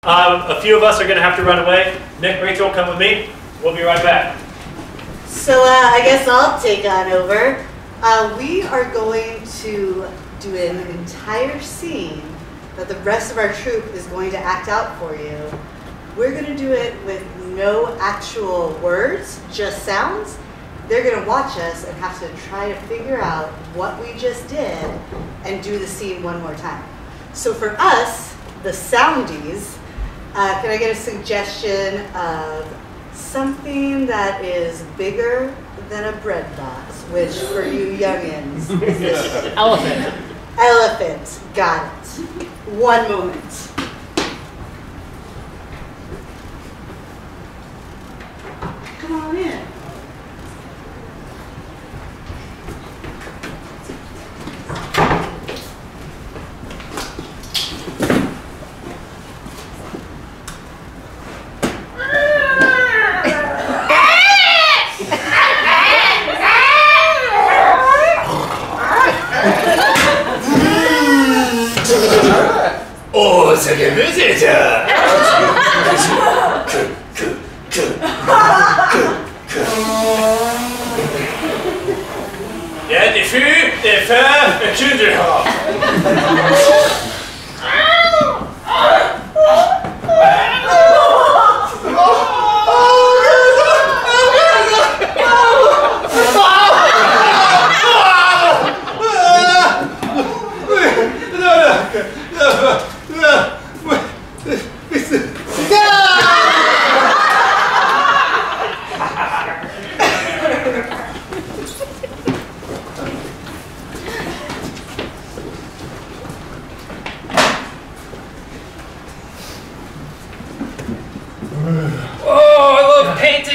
A few of us are going to have to run away. Nick, Rachel, come with me. We'll be right back. So I guess I'll take on over. We are going to do an entire scene that the rest of our troupe is going to act out for you. We're going to do it with no actual words, just sounds. They're going to watch us and have to try to figure out what we just did and do the scene one more time. So for us, the soundies, can I get a suggestion of something that is bigger than a bread box, which for you youngins is this? Elephant. Elephant, got it. One moment. Come on in. Oh, c'est que visite! Il y a des fûts, des femmes, et tu du rap.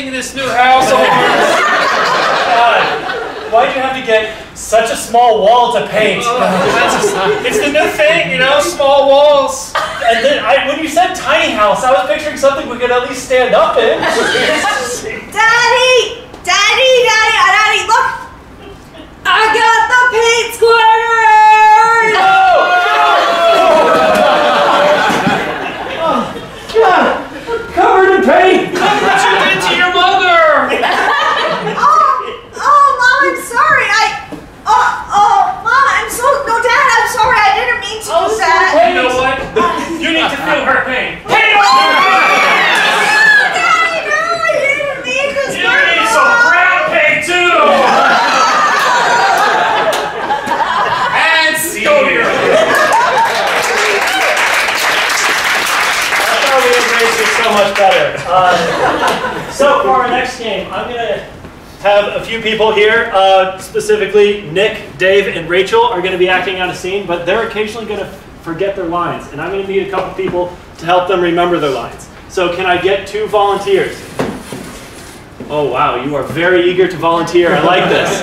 This new house over. God, why'd you have to get such a small wall to paint? It's the new thing, you know, small walls. And then when you said tiny house, I was picturing something we could at least stand up in. Daddy! Daddy! Daddy! Look! I got the paint squirters! Oh, God! Covered in paint! What you did to your mother? Mom, I'm sorry. Mom, I'm so, no, Dad, I'm sorry. I didn't mean to do that. You know what? You need to feel her pain. Hey, Daddy, no, I didn't mean to you need some brown pain too. And see you. We embrace you so much better. So for our next game, I'm going to have a few people here, specifically Nick, Dave, and Rachel are going to be acting out a scene, but they're occasionally going to forget their lines, and I'm going to need a couple people to help them remember their lines. So can I get 2 volunteers? Oh wow, you are very eager to volunteer. I like this.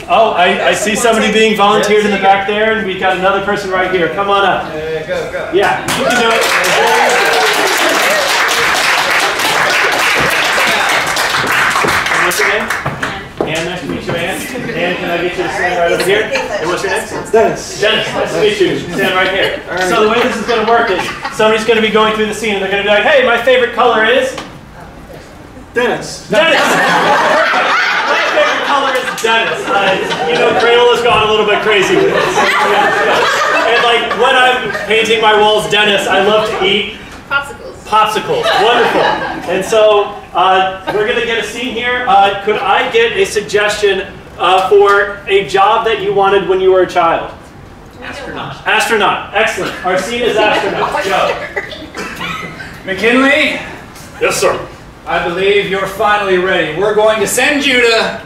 Oh, I see somebody being volunteered in the back there, and we've got another person right here. Come on up. Go. Yeah, you can do it. What's your name? Ann, nice to meet you, Ann. Ann, can I get you to stand right over here? And what's your name? Dennis. Dennis, nice to meet you. Stand right here. So the way this is going to work is somebody's going to be going through the scene and they're going to be like, hey, my favorite color is? Dennis. Dennis! My favorite color is Dennis. You know, Crayola's gone a little bit crazy with this. And like, when I'm painting my walls Dennis, I love to eat popsicles. Wonderful. And so we're going to get a scene here. Could I get a suggestion for a job that you wanted when you were a child? Astronaut. Astronaut. Excellent. Our scene is astronaut. Go. McKinley? Yes, sir. I believe you're finally ready. We're going to send you to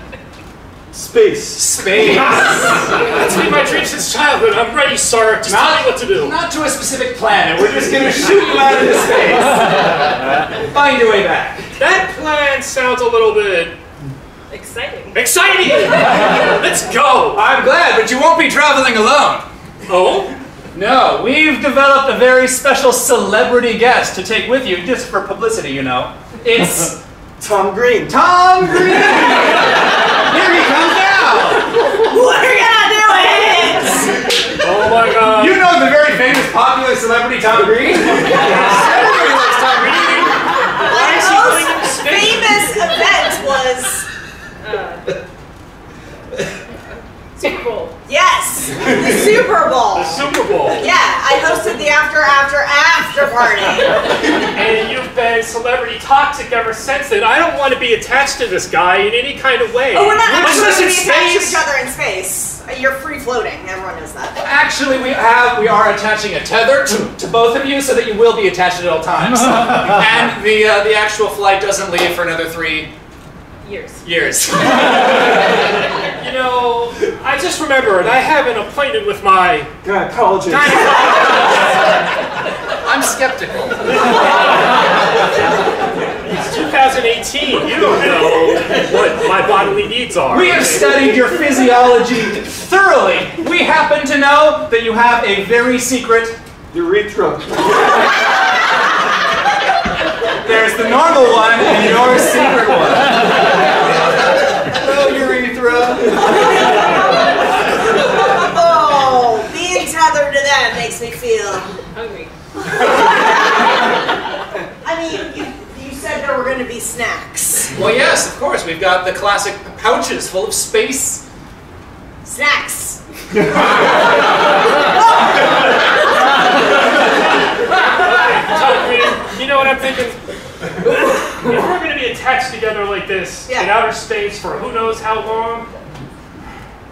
Space. That's been my dream since childhood. I'm ready, sir. Just tell me what to do. Not to a specific planet. We're just going to shoot you out into space. Find your way back. That plan sounds a little bit Exciting. exciting. Let's go. I'm glad, but you won't be traveling alone. Oh? No, we've developed a very special celebrity guest to take with you, just for publicity, you know. It's Tom Green. Tom Green! Here he comes now! We're gonna do it! Oh my God. You know the very famous popular celebrity Tom Green? Bowl. Yes, the Super Bowl. The Super Bowl. Yeah, I hosted the after party. And you've been celebrity toxic ever since then. I don't want to be attached to this guy in any kind of way. Oh, we're not actually Unless going to it's be attached to space. each other in space. You're free floating. Everyone knows that. Actually, we are attaching a tether to both of you so that you will be attached at all times. And the actual flight doesn't leave for another 3 Years. You know, I just remembered I have an appointment with my Gynecologist. I'm skeptical. It's 2018. You don't know what my bodily needs are. We have studied your physiology thoroughly. We happen to know that you have a very secret Urethra. There's the normal one and your secret one. Hello, urethra. Oh, being tethered to that makes me feel hungry. I mean, you said there were going to be snacks. Well, yes, of course. We've got the classic pouches full of space. Snacks. You know what I'm thinking? If we're going to be attached together like this in outer space for who knows how long,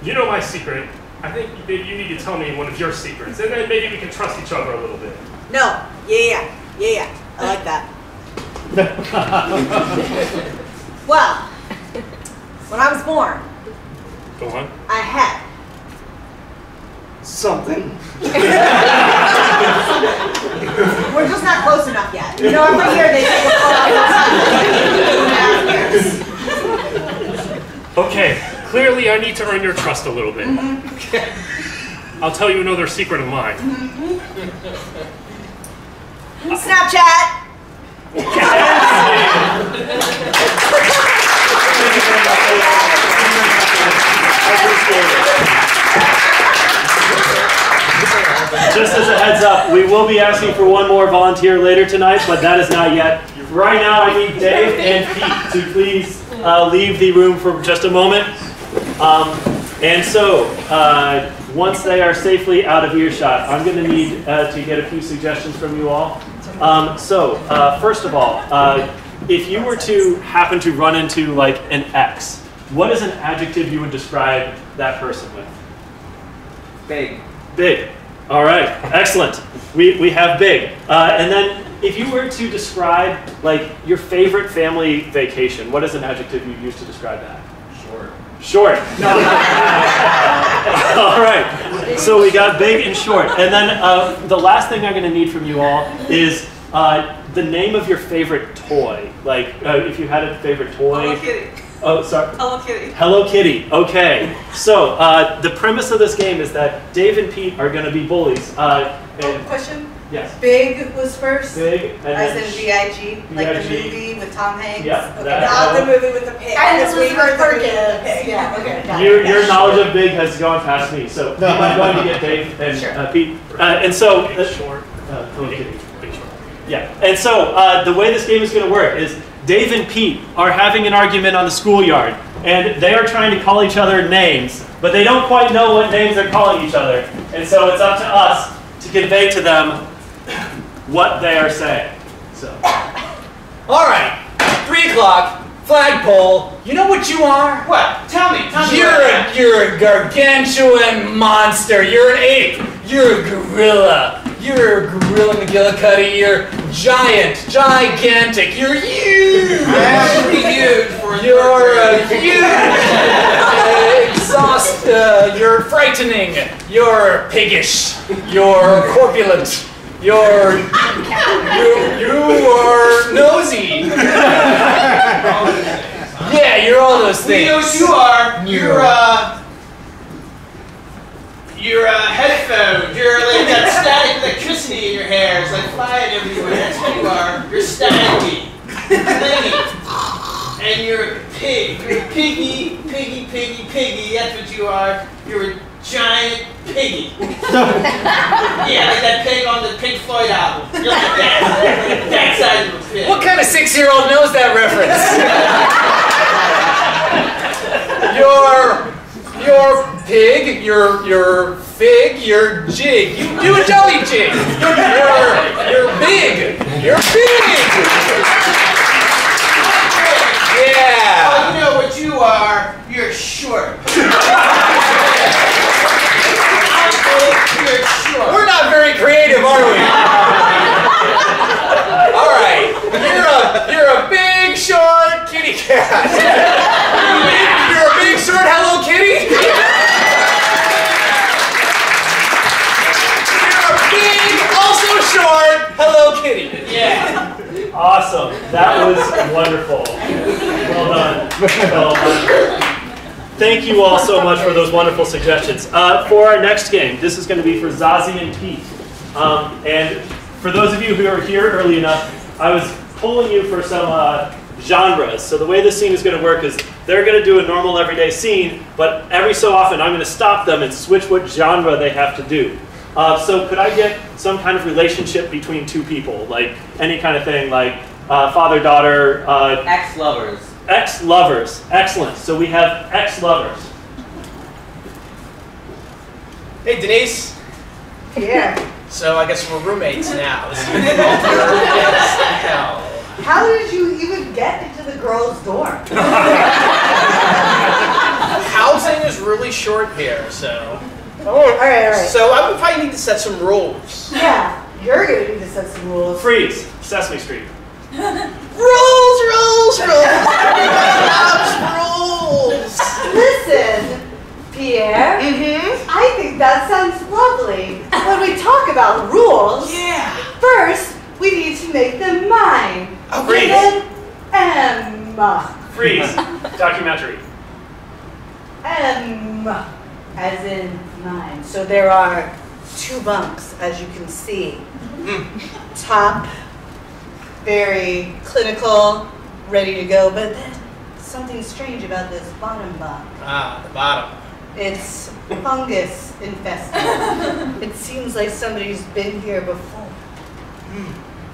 you know my secret. I think maybe you need to tell me one of your secrets, and then maybe we can trust each other a little bit. No. Yeah. I like that. Well, when I was born, Go on. I had Something. We're just not close enough yet. You know, every year they take a call. Okay, clearly I need to earn your trust a little bit. I'll tell you another secret of mine. Snapchat. Just as a heads up, we will be asking for one more volunteer later tonight, but that is not yet. Right now, I need Dave and Pete to please leave the room for just a moment. And so, once they are safely out of earshot, I'm going to need to get a few suggestions from you all. First of all, if you were to happen to run into like an ex, what is an adjective you would describe that person with? Big. Big. All right, excellent. We have big. And then if you were to describe like your favorite family vacation, what is an adjective you use to describe that? Short. Short. All right, so we got big and short. And then the last thing I'm going to need from you all is the name of your favorite toy. Like if you had a favorite toy. Hello Kitty. Oh, sorry. Hello Kitty. Hello Kitty. Okay. So the premise of this game is that Dave and Pete are going to be bullies. Question? Yes. Big was first? Big. And As then in B.I.G., like the B.I.G.. movie with Tom Hanks? Yeah, Okay. that- Not the movie with the pig. And Because we heard the movie with the Perkins. pig. Yeah, okay. got it. your knowledge of big has gone past me. So I'm going to get Dave and Pete. And so Short. Hello Kitty. Big short. Yeah. And so the way this game is going to work is Dave and Pete are having an argument on the schoolyard, and they are trying to call each other names, but they don't quite know what names they're calling each other. And so it's up to us to convey to them what they are saying. So. All right, 3 o'clock, flagpole. You know what you are? What? Tell me. You're a gargantuan monster. You're an ape. You're a gorilla. You're a gorilla McGillicuddy. You're gigantic. You're huge. huge for You're huge. You're frightening. You're piggish. You're corpulent. You are nosy. Yeah, you're all those things. You know what you are? You're a headphone. You're like that static electricity in your hair. It's like flying everywhere. That's what you are. You're staticky. And you're a pig. You're a piggy. That's what you are. You're a giant piggy. Yeah, like that pig on the Pink Floyd album. You're like that size of a pig. What kind of 6-year-old knows that reference? You're pig, you're fig, you're jig. You do a jelly jig. You're big. You're big. Yeah. Oh, you know what you are? You're short. You're short. We're not very creative, are we? All right. You're a big short kitty cat. You're a big short Hello Kitty. You're a big, also short Hello Kitty. Yeah. Awesome. That was wonderful. Well done. Well done. Thank you all so much for those wonderful suggestions. For our next game, this is going to be for Zazie and Pete. And for those of you who are here early enough, I was pulling you for some genres. So the way this scene is going to work is they're going to do a normal everyday scene, but every so often I'm going to stop them and switch what genre they have to do. So could I get some kind of relationship between two people, like any kind of thing, like father-daughter? Ex-lovers. Ex-lovers. Excellent. So we have ex-lovers. Hey, Denise. Here. So I guess we're roommates now. How did you even get into the girls' dorm? Housing is really short here, so. All right. So I would probably need to set some rules. Yeah, you're going to need to set some rules. Freeze. Sesame Street. Rules. Rules. Listen, Pierre. I think that sounds lovely. When we talk about rules, first we need to make them mine. Freeze. M. Freeze. Documentary. M. As in mine. So there are 2 bunks, as you can see. Top, very clinical, ready to go, but then something strange about this bottom bunk. Ah, the bottom. It's fungus infested. It seems like somebody's been here before.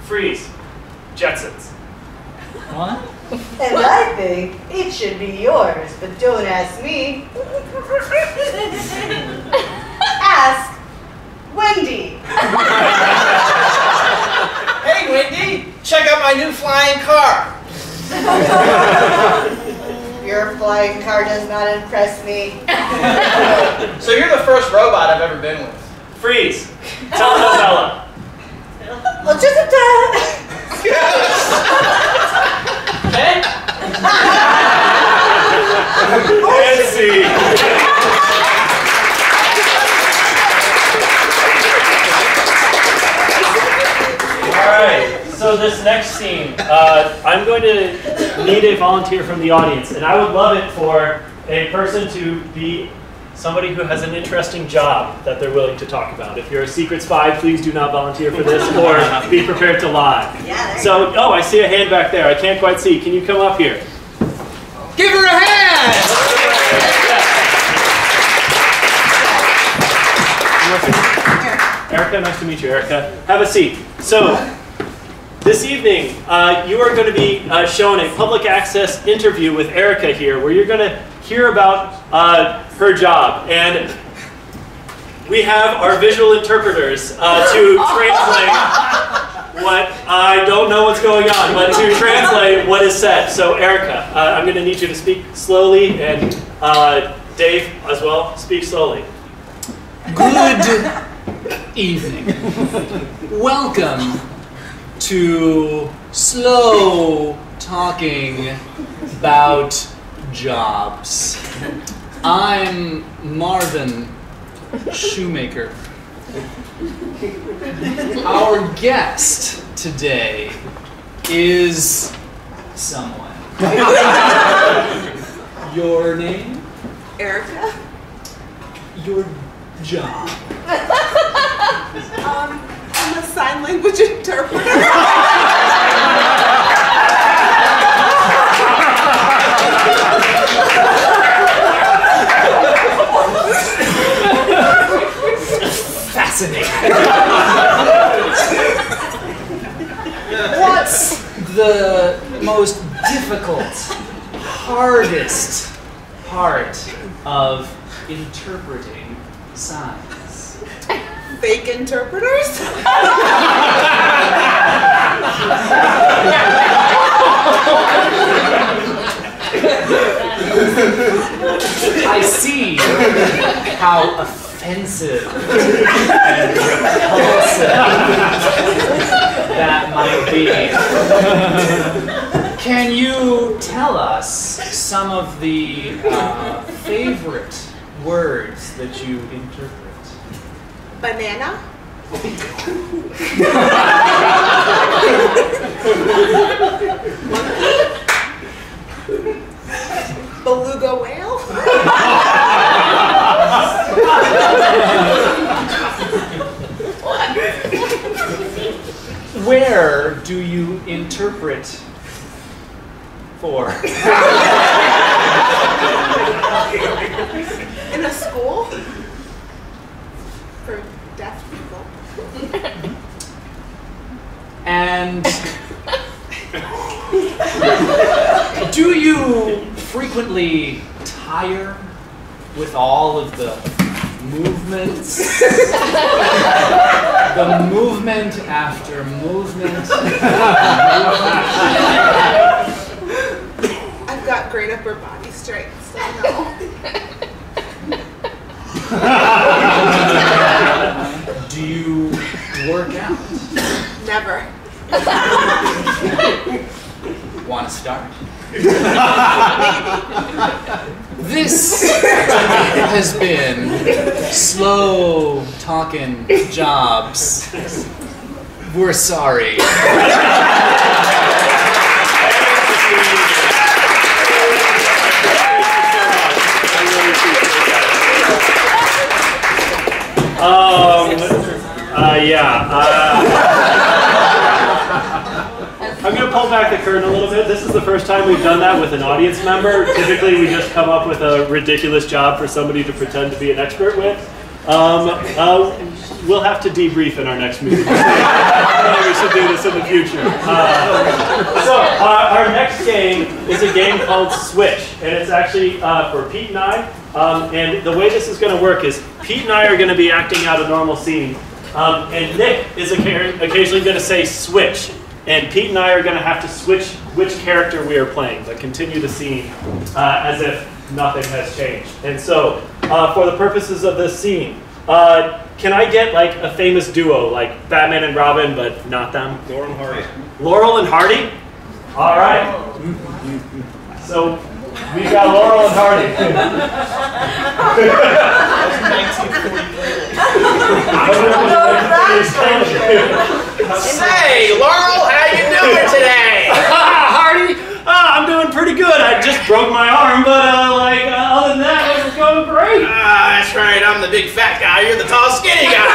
Freeze. Jetsons. What? And I think it should be yours, but don't ask me. Ask Wendy. Hey, Wendy, check out my new flying car. Your flying car does not impress me. So you're the first robot I've ever been with. Freeze. Telenovela. Well, just a time. Okay? And see. Alright, so this next scene, I'm going to need a volunteer from the audience, and I would love it for a person to be somebody who has an interesting job that they're willing to talk about. If you're a secret spy, please do not volunteer for this, or be prepared to lie. Yeah, So, oh, I see a hand back there. I can't quite see. Can you come up here? Give her a hand! Erica, nice to meet you, Erica. Have a seat. So, this evening, you are going to be shown a public access interview with Erica here, where you're going to hear about her job. And we have our visual interpreters to translate what, I don't know what's going on, but to translate what is said. So, Erica, I'm going to need you to speak slowly, and Dave as well, speak slowly. Good evening. Welcome to Slow Talking About Jobs. I'm Marvin Shoemaker. Our guest today is someone. Your name? Erica? Your job. I'm a sign language interpreter. Fascinating. What's the most difficult, hardest part of interpreting signs. Fake interpreters? I see how offensive and repulsive that might be. Can you tell us some of the favorite words that you interpret? Banana? Beluga whale? Where do you interpret for? In a school? For deaf people. And do you frequently tire with all of the movements? The movement after movement. I've got great upper body strength, so no. Do you work out? Never. Want to start? This has been Slow Talking Jobs. We're sorry. I'm going to pull back the curtain a little bit. This is the first time we've done that with an audience member. Typically, we just come up with a ridiculous job for somebody to pretend to be an expert with. We'll have to debrief in our next meeting. We should do this in the future. Our next game is a game called Switch, and it's actually for Pete and I. And the way this is going to work is Pete and I are going to be acting out a normal scene, and Nick is occasionally going to say switch. And Pete and I are going to have to switch which character we are playing, but continue the scene as if nothing has changed. And so, for the purposes of this scene, can I get like a famous duo, like Batman and Robin, but not them? Laurel and Hardy. Laurel and Hardy? All right. So, we've got Laurel and Hardy. Hey, Laurel, how you doing today? Hardy, I'm doing pretty good. I just broke my arm, but other than that, it was going great. That's right. I'm the big fat guy. You're the tall, skinny guy.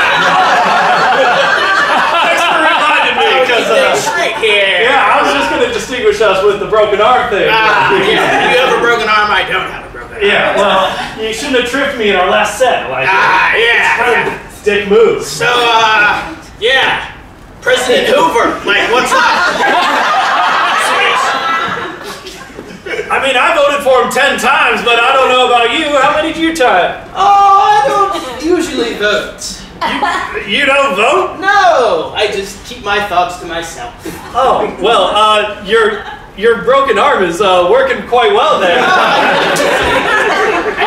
Thanks for reminding me. Straight here. Yeah, I was just going to distinguish us with the broken arm thing. Yeah. You have a broken arm. I don't have a broken arm. Yeah, well, you shouldn't have tripped me in our last set. Yeah. Dick moves. So, yeah. President Hoover, what's up? I mean, I voted for him 10 times, but I don't know about you. How many did you try? Oh, I don't usually vote. You don't vote? No, I just keep my thoughts to myself. Oh, well, your broken arm is working quite well there. I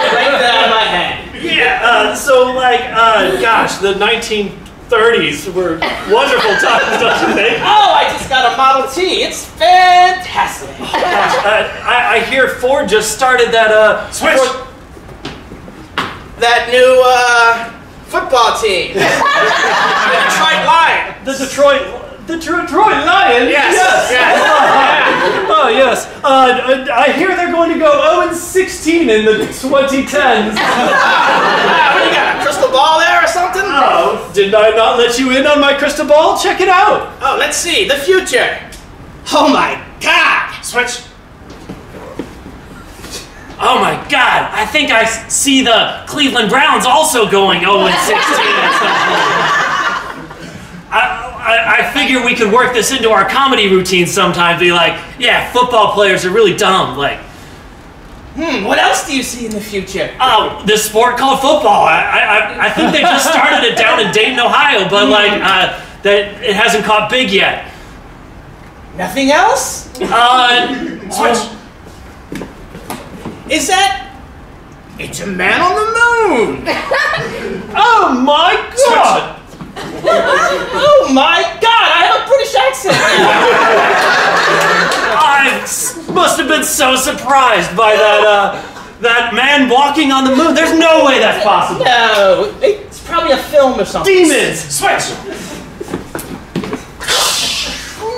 like that out of my head. Yeah, gosh, the 1930s were wonderful times, don't you think? Oh, I just got a Model T. It's fantastic. I hear Ford just started that, Switch! That new, football team. The Detroit Lions. The Detroit Lions? Yes. Oh, yes. I hear they're going to go 0-16 in the 2010s. What do you got, a crystal ball there or something? Oh, did I not let you in on my crystal ball? Check it out. Oh, let's see, the future. Oh my God. Switch. Oh my God, I think I see the Cleveland Browns also going 0-16 at some point. I figure we could work this into our comedy routine sometime. Be like, yeah, football players are really dumb. Like, What else do you see in the future? Oh, this sport called football. I think they just started it down in Dayton, Ohio, but that it hasn't caught big yet. Nothing else? Switch. Is that? It's a man on the moon. Oh my God! Oh my God! I have a British accent now. I must have been so surprised by that man walking on the moon. There's no way that's possible. No, it's probably a film or something. Demons! Switch!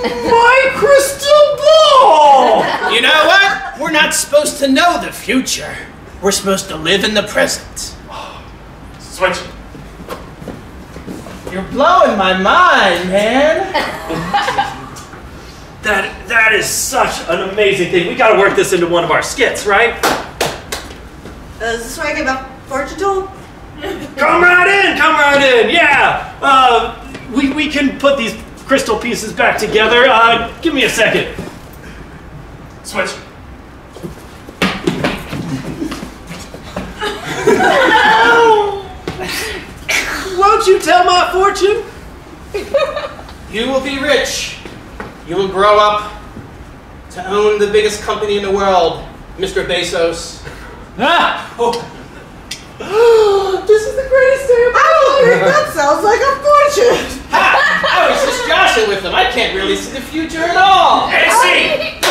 My crystal ball! You know what? We're not supposed to know the future. We're supposed to live in the present. Switch. You're blowing my mind, man. That is such an amazing thing. We gotta work this into one of our skits, right? Is this where I get my fortune told? Come right in, yeah! We can put these crystal pieces back together. Give me a second. Switch. Won't you tell my fortune? You will be rich. You will grow up to own the biggest company in the world, Mr. Bezos. This is the greatest day of my life. That sounds like a fortune. Ha! I was just joshing with them. I can't really see the future at all. Hey, see!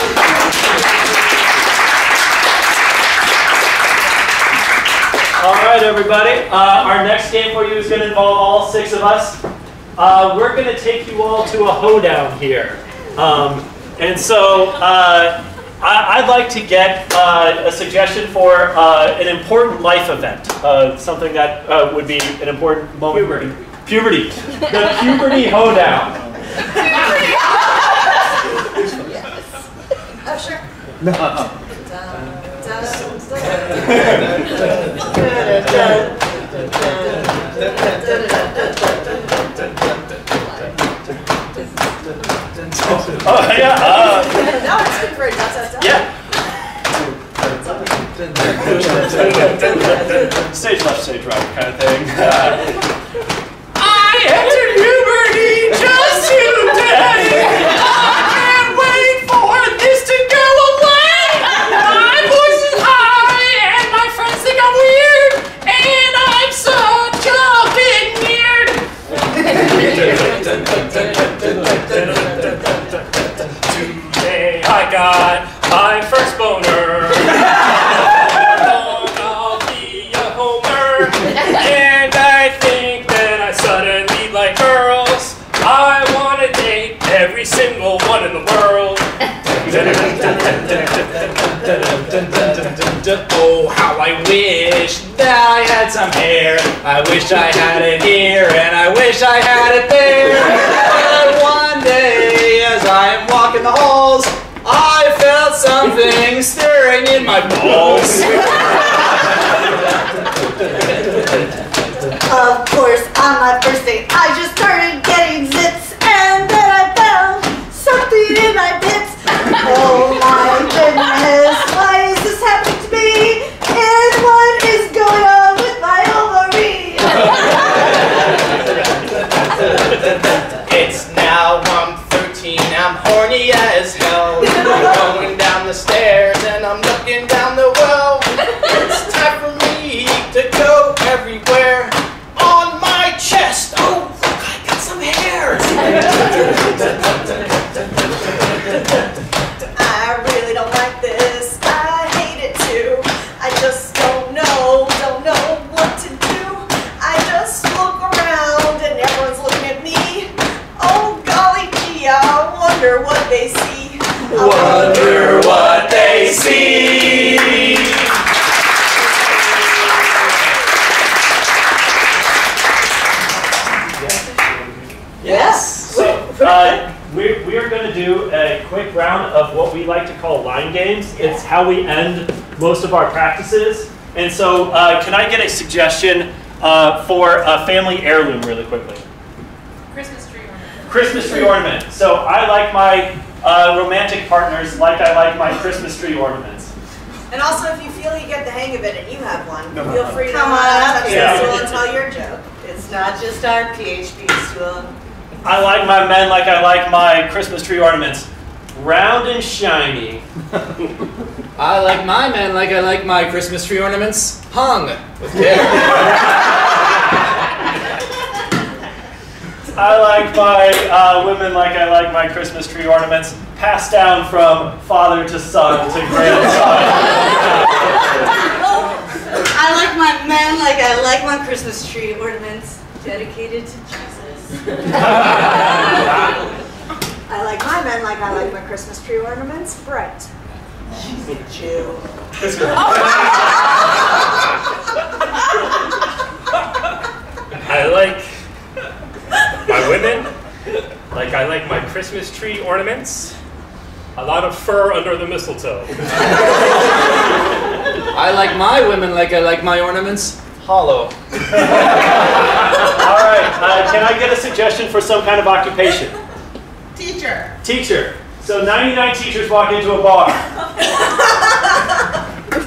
All right, everybody. Our next game for you is going to involve all 6 of us. We're going to take you all to a hoedown here. And so I'd like to get a suggestion for an important life event, something that would be an important moment. Puberty. The puberty hoedown. Yes. Oh, sure. Oh, yeah. No, it's good for a dot. Yeah. Stage left, stage right kind of thing. I entered puberty just today. I can't wait for this to go away. My voice is high and my friends think I'm weird. And I'm such a big nerd. Today I got my first boner. I'll be a homer. And I think that I suddenly like girls. I want to date every single one in the world. Oh, how I wish that I had some hair. I wish I had it here, and I wish I had it there. But one day, as I am walking the halls, I felt something stirring in my balls. Of course, on my first date, I just started getting zits, and then I found something in my pits. Oh my goodness, why is this happening to me? And what is going on with my ovary? It's now 1:13, I'm horny as hell. I'm going down the stairs and I'm looking down the well. It's time for me to go everywhere. On my chest, oh look, I got some hairs. I really don't like this. I hate it too. I just don't know what to do. I just look around and everyone's looking at me. Oh golly gee, I wonder what they see. Wonder what they see. Yes. So we are going to do a quick round of what we like to call line games. It's how we end most of our practices. And so can I get a suggestion for a family heirloom really quickly? Christmas tree ornament. Christmas tree ornament. So I like my romantic partners like I like my Christmas tree ornaments. And also, if you feel you get the hang of it and you have one, feel free to Come on up touch here. the stool and tell your joke. It's not just our PHP stool. I like my men like I like my Christmas tree ornaments. Round and shiny. I like my men like I like my Christmas tree ornaments hung with care. I like my women like I like my Christmas tree ornaments passed down from father to son to grandson. I like my men like I like my Christmas tree ornaments dedicated to Jesus. I like my men like I like my Christmas tree ornaments bright. She's a Jew. I like my women like I like my Christmas tree ornaments. A lot of fur under the mistletoe. I like my women like I like my ornaments hollow. All right, can I get a suggestion for some kind of occupation? Teacher. Teacher. So 99 teachers walk into a bar.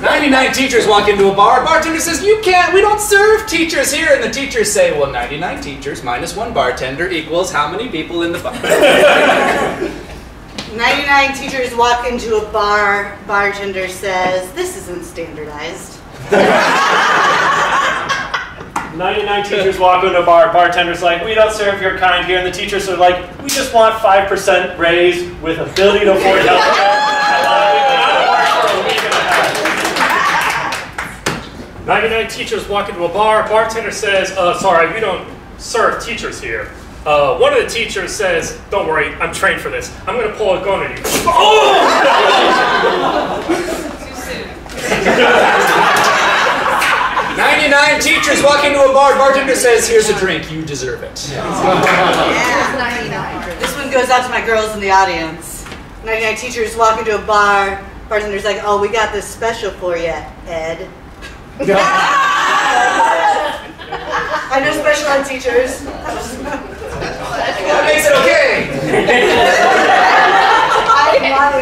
99 teachers walk into a bar. Bartender says, "You can't, we don't serve teachers here." And the teachers say, "Well, 99 teachers minus 1 bartender equals how many people in the bar?" 99 teachers walk into a bar. Bartender says, "This isn't standardized." 99 teachers walk into a bar. Bartender's like, "We don't serve your kind here." And the teachers are like, "We just want 5% raise with ability to afford health care." We've been out of work for a week and a half. 99 teachers walk into a bar. Bartender says, sorry, we don't serve teachers here. One of the teachers says, "Don't worry, I'm trained for this. I'm going to pull a gun on you." Oh! Too soon. 99 teachers walk into a bar. Bartender says, "Here's a drink. You deserve it." Yeah. This one goes out to my girls in the audience. 99 teachers walk into a bar. Bartender's like, "Oh, we got this special for you, Ed." I know special ed teachers. That makes it okay. I love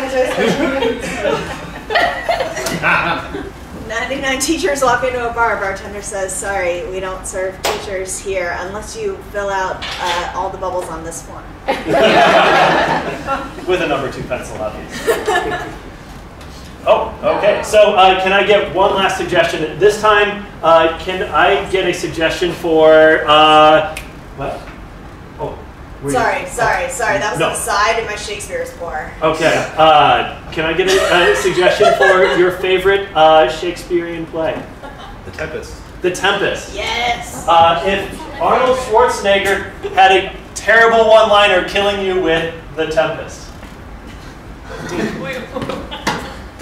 it. 99 teachers walk into a bar. Bartender says, "Sorry, we don't serve teachers here unless you fill out all the bubbles on this form." With a number 2 pencil, obviously. Oh, okay. So can I get one last suggestion? This time, can I get a suggestion for, what? Oh. Sorry. That was No. an aside and my Shakespeare is poor. Okay. Can I get a suggestion for your favorite Shakespearean play? The Tempest. The Tempest. Yes. If Arnold Schwarzenegger had a terrible one-liner killing you with The Tempest.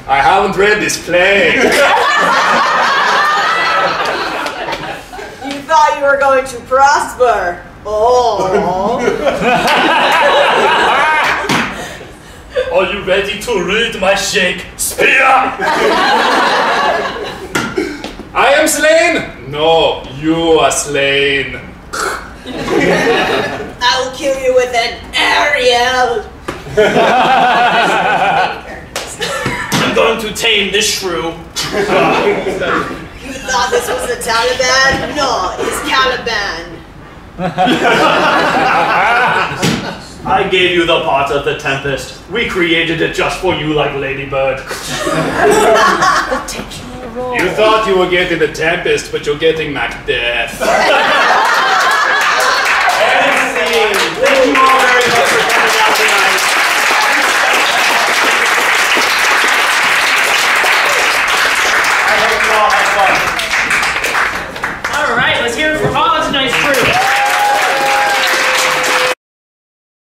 I haven't read this play. You thought you were going to prosper. Oh. Are you ready to read my Shakespeare? I am slain. No, you are slain. I will kill you with an Ariel. I'm going to tame this shrew. You thought this was the Taliban? No, it's Caliban. I gave you the part of the Tempest. We created it just for you like Ladybird. You thought you were getting the Tempest, but you're getting Macbeth.